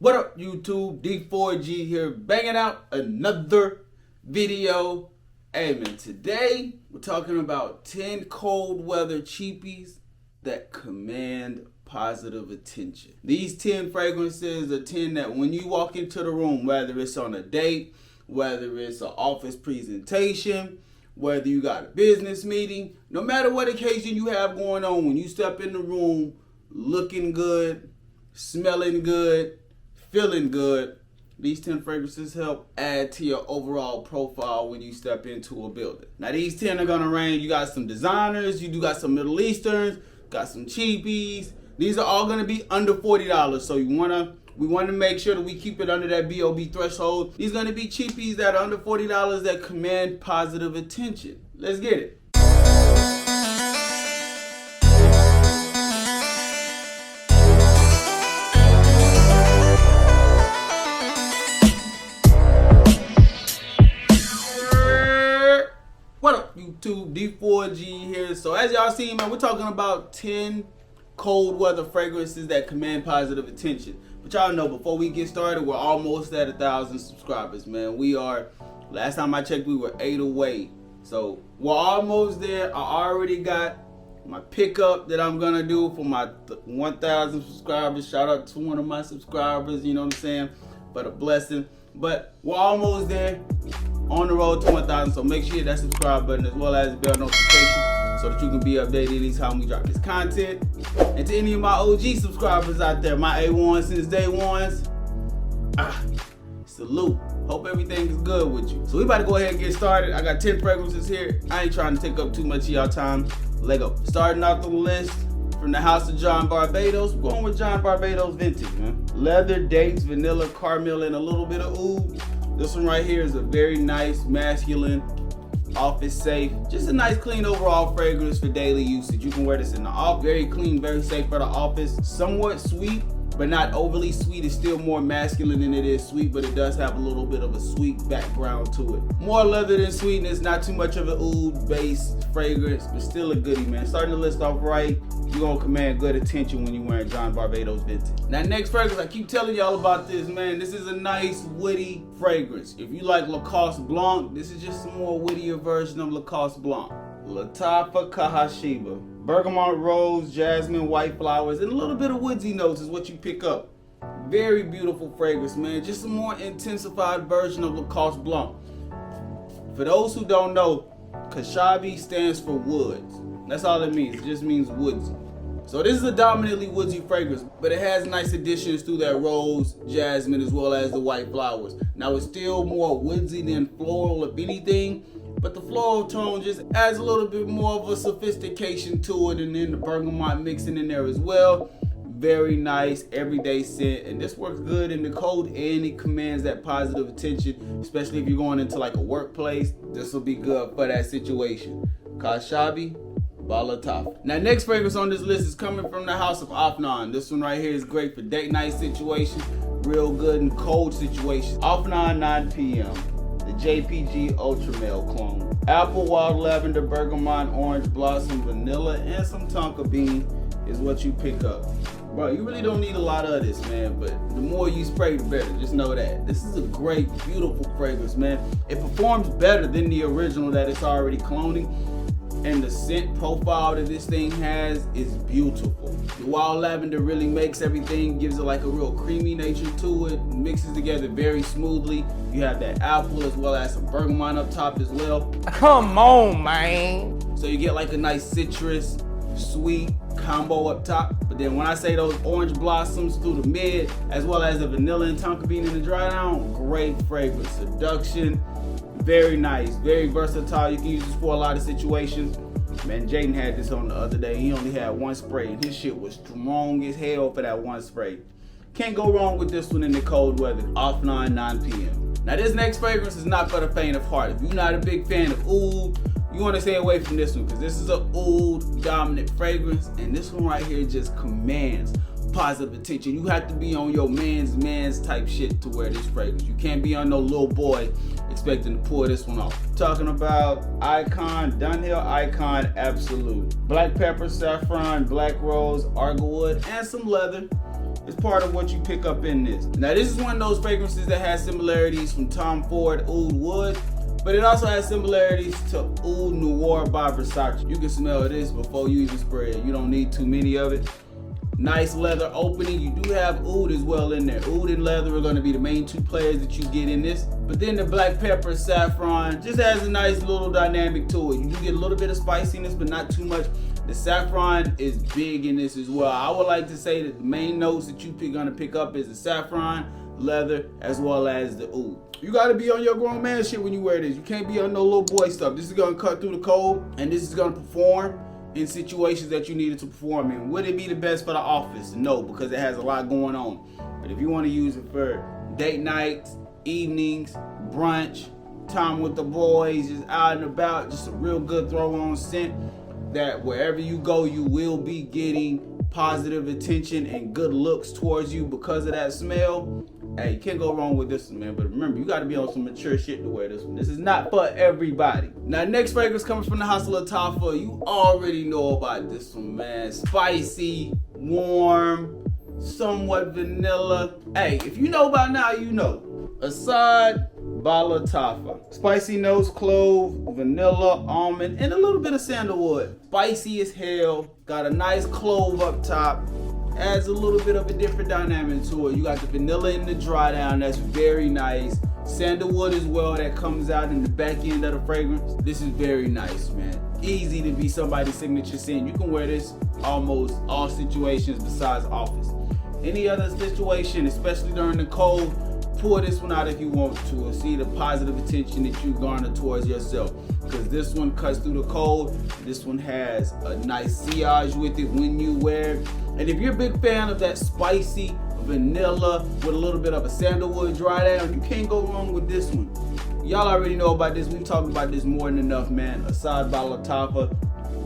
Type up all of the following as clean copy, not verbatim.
What up, YouTube? D4G here, banging out another video. Hey man, today we're talking about 10 cold weather cheapies that command positive attention. These 10 fragrances are 10 that when you walk into the room, whether it's on a date, whether it's an office presentation, whether you got a business meeting, no matter what occasion you have going on, when you step in the room looking good, smelling good, feeling good, these 10 fragrances help add to your overall profile when you step into a building. Now these 10 are gonna range. You got some designers, you do got some Middle Easterns, got some cheapies. These are all gonna be under $40. So we wanna make sure that we keep it under that BOB threshold. These gonna be cheapies that are under $40 that command positive attention. Let's get it. What up, YouTube? D4G here. So as y'all see, man, we're talking about 10 cold weather fragrances that command positive attention. But y'all know, before we get started, we're almost at 1,000 subscribers, man. We are, last time I checked, we were 8 away. So we're almost there. I already got my pickup that I'm gonna do for my 1,000 subscribers. Shout out to one of my subscribers, you know what I'm saying, for the blessing. But we're almost there, on the road to 1,000. So make sure you hit that subscribe button as well as the bell notification so that you can be updated anytime we drop this content. And to any of my OG subscribers out there, my A1 since day ones, salute. Hope everything is good with you. So we about to go ahead and get started. I got 10 fragrances here. I ain't trying to take up too much of y'all time. Let go. Starting off the list from the house of John Varvatos. We're going with John Varvatos Vintage, man. Leather, dates, vanilla, caramel, and a little bit of oud. This one right here is a very nice, masculine, office safe, just a nice clean overall fragrance for daily usage. You can wear this in the office, very clean, very safe for the office. Somewhat sweet, but not overly sweet. It's still more masculine than it is sweet, but it does have a little bit of a sweet background to it. More leather than sweetness, not too much of an oud-based fragrance, but still a goodie, man. Starting the list off right, you're gonna command good attention when you're wearing John Varvatos Vintage. Now next fragrance, I keep telling y'all about this, man. This is a nice, woody fragrance. If you like Lacoste Blanc, this is just a more wittier version of Lacoste Blanc. Latafa Kahashiba. Bergamot, rose, jasmine, white flowers, and a little bit of woodsy notes is what you pick up. Very beautiful fragrance, man. Just a more intensified version of Lacoste Blanc. For those who don't know, Kashabi stands for woods. That's all it means. It just means woodsy. So this is a dominantly woodsy fragrance, but it has nice additions through that rose, jasmine, as well as the white flowers. Now it's still more woodsy than floral, if anything, but the floral tone just adds a little bit more of a sophistication to it, and then the bergamot mixing in there as well. Very nice everyday scent, and this works good in the cold, and it commands that positive attention, especially if you're going into like a workplace. This will be good for that situation. Kashabi Balataf. Now next fragrance on this list is coming from the house of Harmain. This one right here is great for date night situations, real good in cold situations. Harmain 9 p.m. The JPG Ultra Male clone. Apple, wild lavender, bergamot, orange blossom, vanilla, and some tonka bean is what you pick up. Bro, you really don't need a lot of this, man, but the more you spray, the better. Just know that. This is a great, beautiful fragrance, man. It performs better than the original that it's already cloning. And the scent profile that this thing has is beautiful. The wild lavender really makes everything, gives it like a real creamy nature to it, mixes together very smoothly. You have that apple as well as some bergamot up top as well. Come on, man. So you get like a nice citrus, sweet combo up top. But then when I say those orange blossoms through the mid, as well as the vanilla and tonka bean in the dry down, great fragrance. Seduction. Very nice, very versatile. You can use this for a lot of situations. Man, Jaden had this on the other day. He only had one spray, and his shit was strong as hell for that one spray. Can't go wrong with this one in the cold weather. Harmain 9 p.m. Now this next fragrance is not for the faint of heart. If you're not a big fan of oud, you want to stay away from this one, because this is an oud dominant fragrance, and this one right here just commands positive attention. You have to be on your man's type shit to wear this fragrance. You can't be on no little boy expecting to pull this one off. Talking about Icon, Dunhill Icon Absolute. Black pepper, saffron, black rose, argwood, and some leather. It's part of what you pick up in this. Now this is one of those fragrances that has similarities from Tom Ford Oud Wood, but it also has similarities to Oud Noir by Versace. You can smell this before you even spray it. You don't need too many of it. Nice leather opening. You do have oud as well in there. Oud and leather are going to be the main two players that you get in this. But then the black pepper saffron just has a nice little dynamic to it. You do get a little bit of spiciness, but not too much. The saffron is big in this as well. I would like to say that the main notes that you're going to pick up is the saffron, leather, as well as the oud. You got to be on your grown man shit when you wear this. You can't be on no little boy stuff. This is going to cut through the cold, and this is going to perform in situations that you needed to perform in. Would it be the best for the office? No, because it has a lot going on. But if you want to use it for date nights, evenings, brunch, time with the boys, just out and about, just a real good throw-on scent that wherever you go, you will be getting positive attention and good looks towards you because of that smell. Hey, you can't go wrong with this one, man. But remember, you got to be on some mature shit to wear this one. This is not for everybody. Now, next fragrance comes from the house of Lacoste. You already know about this one, man. Spicy, warm, somewhat vanilla. Hey, if you know by now, you know. Assad by Lacoste. Spicy notes, clove, vanilla, almond, and a little bit of sandalwood. Spicy as hell. Got a nice clove up top. Adds a little bit of a different dynamic to it. You got the vanilla in the dry down. That's very nice. Sandalwood as well that comes out in the back end of the fragrance. This is very nice, man. Easy to be somebody's signature scent. You can wear this almost all situations besides office. Any other situation, especially during the cold, pull this one out if you want to and see the positive attention that you garner towards yourself. Because this one cuts through the cold. This one has a nice sillage with it when you wear it. And if you're a big fan of that spicy vanilla with a little bit of a sandalwood dry down, you can't go wrong with this one. Y'all already know about this. We've talked about this more than enough, man. Assad by Lacoste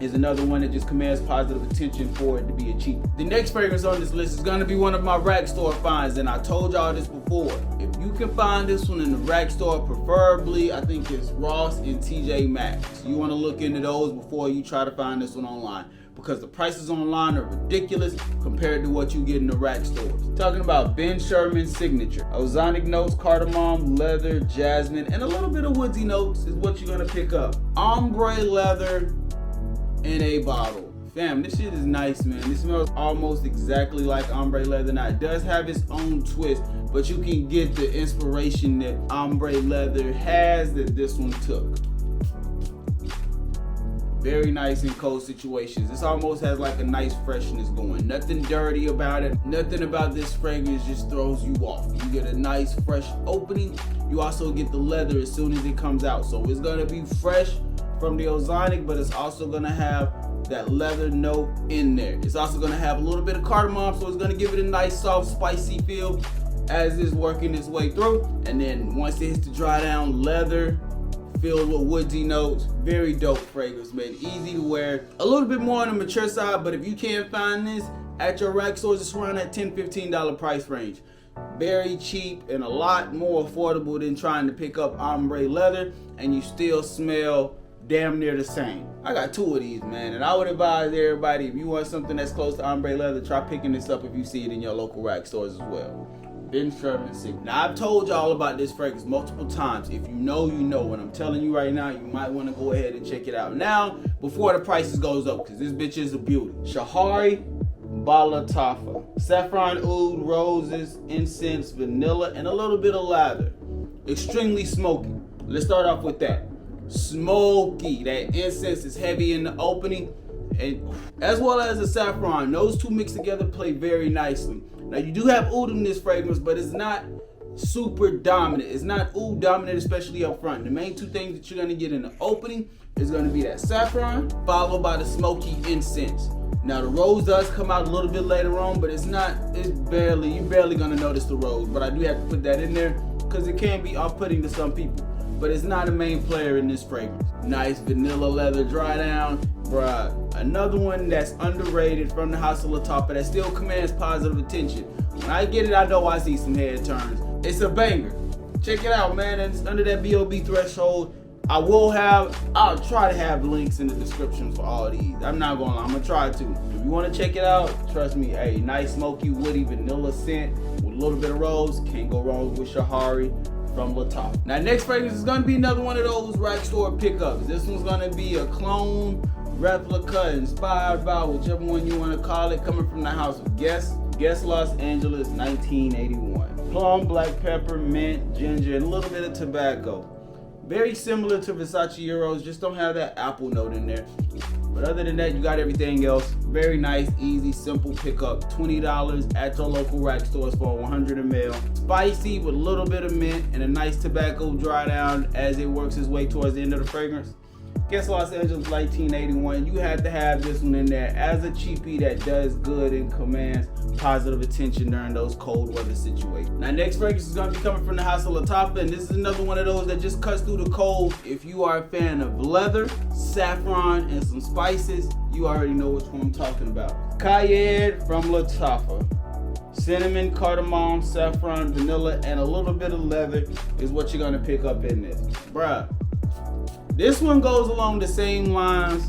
is another one that just commands positive attention for it to be a cheap. The next fragrance on this list is going to be one of my rack store finds, and I told y'all this before. If you can find this one in the rack store, preferably I think it's Ross and TJ Maxx. You want to look into those before you try to find this one online, because the prices online are ridiculous compared to what you get in the rack stores. Talking about Sherman Signature. Ozonic notes, cardamom, leather, jasmine, and a little bit of woodsy notes is what you're gonna pick up. Ombre leather in a bottle. Fam, this shit is nice, man. This smells almost exactly like ombre leather. Now, it does have its own twist, but you can get the inspiration that ombre leather has that this one took. Very nice in cold situations. This almost has like a nice freshness going. Nothing dirty about it. Nothing about this fragrance just throws you off. You get a nice fresh opening. You also get the leather as soon as it comes out. So it's gonna be fresh from the ozonic, but it's also gonna have that leather note in there. It's also gonna have a little bit of cardamom, so it's gonna give it a nice soft spicy feel as it's working its way through. And then once it hits the dry down, leather filled with woodsy notes. Very dope fragrance, man. Easy to wear. A little bit more on the mature side, but if you can't find this at your rack stores, it's around that $10-15 price range. Very cheap and a lot more affordable than trying to pick up ombre leather, and you still smell damn near the same. I got two of these, man, and I would advise everybody, if you want something that's close to ombre leather, try picking this up if you see it in your local rack stores as well. Sherman Signature. Now, I've told y'all about this fragrance multiple times. If you know, you know. What I'm telling you right now, you might want to go ahead and check it out now before the prices goes up, because this bitch is a beauty. Shahari by Lacoste. Saffron, oud, roses, incense, vanilla, and a little bit of lather. Extremely smoky. Let's start off with that. Smoky. That incense is heavy in the opening, and as well as the saffron. Those two mixed together play very nicely. Now, you do have oud in this fragrance, but it's not super dominant. It's not oud dominant, especially up front. The main two things that you're gonna get in the opening is gonna be that saffron, followed by the smoky incense. Now, the rose does come out a little bit later on, but you're barely gonna notice the rose. But I do have to put that in there because it can be off-putting to some people. But it's not a main player in this fragrance. Nice vanilla leather dry down. Bruh, another one that's underrated from the house of Lacoste that still commands positive attention. When I get it, I know I see some head turns. It's a banger. Check it out, man. It's under that BOB threshold. I'll try to have links in the description for all these. I'm not gonna lie, I'm gonna try to. If you wanna check it out, trust me, a nice smoky woody vanilla scent with a little bit of rose, can't go wrong with Shahari from Lacoste. Now next fragrance is gonna be another one of those rack store pickups. This one's gonna be a clone, replica, inspired by whichever one you wanna call it, coming from the house of Guess Los Angeles 1981. Plum, black pepper, mint, ginger, and a little bit of tobacco. Very similar to Versace Euros, just don't have that apple note in there. But other than that, you got everything else. Very nice, easy, simple pickup. $20 at your local rack stores for 100 ml. Spicy with a little bit of mint and a nice tobacco dry down as it works its way towards the end of the fragrance. Guess Los Angeles 1981, you had to have this one in there as a cheapie that does good and commands positive attention during those cold weather situations. Now next fragrance is going to be coming from the house of Lacoste, and this is another one of those that just cuts through the cold. If you are a fan of leather, saffron, and some spices, you already know which one I'm talking about. Cayenne from Lacoste. Cinnamon, cardamom, saffron, vanilla, and a little bit of leather is what you're going to pick up in this. Bruh. This one goes along the same lines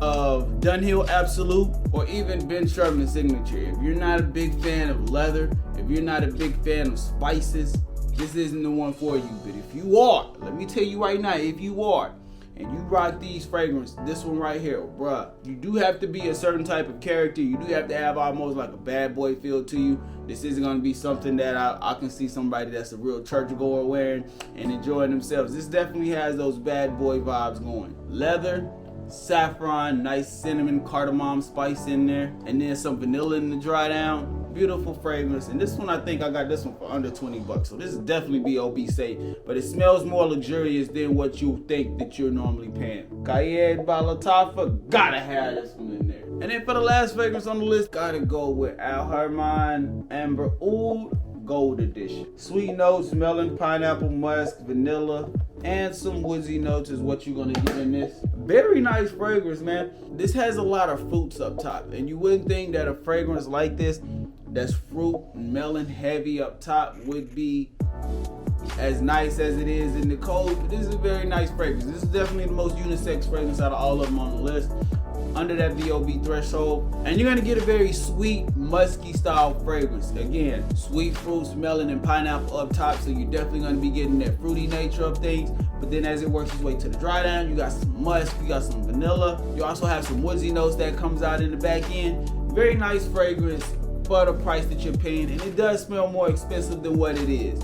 of Dunhill Absolute or even Ben Sherman Signature. If you're not a big fan of leather, if you're not a big fan of spices, this isn't the one for you. But if you are, let me tell you right now, if you are, and you rock these fragrances, this one right here, bruh, you do have to be a certain type of character. You do have to have almost like a bad boy feel to you. This isn't going to be something that I can see somebody that's a real churchgoer wearing and enjoying themselves. This definitely has those bad boy vibes going. Leather, saffron, nice cinnamon, cardamom spice in there, and then some vanilla in the dry down. Beautiful fragrance, and this one I think I got this one for under 20 bucks. So this is definitely B.O.B. safe, but it smells more luxurious than what you think that you're normally paying. Cayenne by Lacoste, gotta have this one in there. And then for the last fragrance on the list, gotta go with Harmain Amber Oud Gold Edition. Sweet notes, melon, pineapple, musk, vanilla, and some woodsy notes is what you're gonna get in this. Very nice fragrance, man. This has a lot of fruits up top, and you wouldn't think that a fragrance like this that's fruit and melon heavy up top would be as nice as it is in the cold, but this is a very nice fragrance. This is definitely the most unisex fragrance out of all of them on the list, under that VOB threshold. And you're gonna get a very sweet, musky style fragrance. Again, sweet fruits, melon, and pineapple up top, so you're definitely gonna be getting that fruity nature of things. But then as it works its way to the dry down, you got some musk, you got some vanilla. You also have some woodsy notes that comes out in the back end. Very nice fragrance for the price that you're paying, and it does smell more expensive than what it is.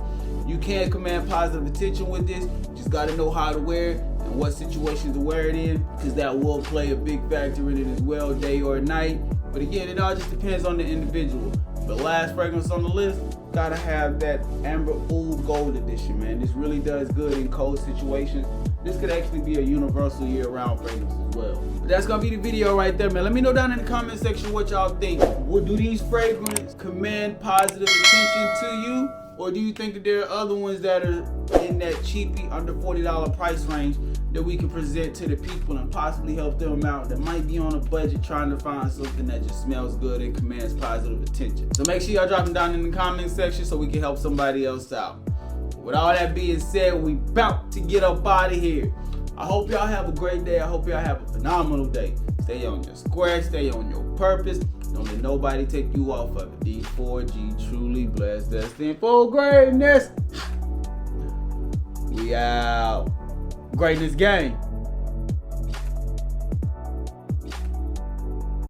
You can command positive attention with this. You just got to know how to wear it and what situations to wear it in, because that will play a big factor in it as well, day or night. But again, it all just depends on the individual. The last fragrance on the list, gotta have that Amber Oud Gold Edition, man. This really does good in cold situations. This could actually be a universal year-round fragrance as well. But that's gonna be the video right there, man. Let me know down in the comment section what y'all think. Do these fragrances command positive attention to you? Or do you think that there are other ones that are in that cheapy under $40 price range that we can present to the people and possibly help them out that might be on a budget trying to find something that just smells good and commands positive attention? So make sure y'all drop them down in the comment section so we can help somebody else out. With all that being said, we about to get up out of here. I hope y'all have a great day. I hope y'all have a phenomenal day. Stay on your square, stay on your purpose. Don't let nobody take you off of it. D4G, truly blessed, destined for greatness. We out. Greatness gang.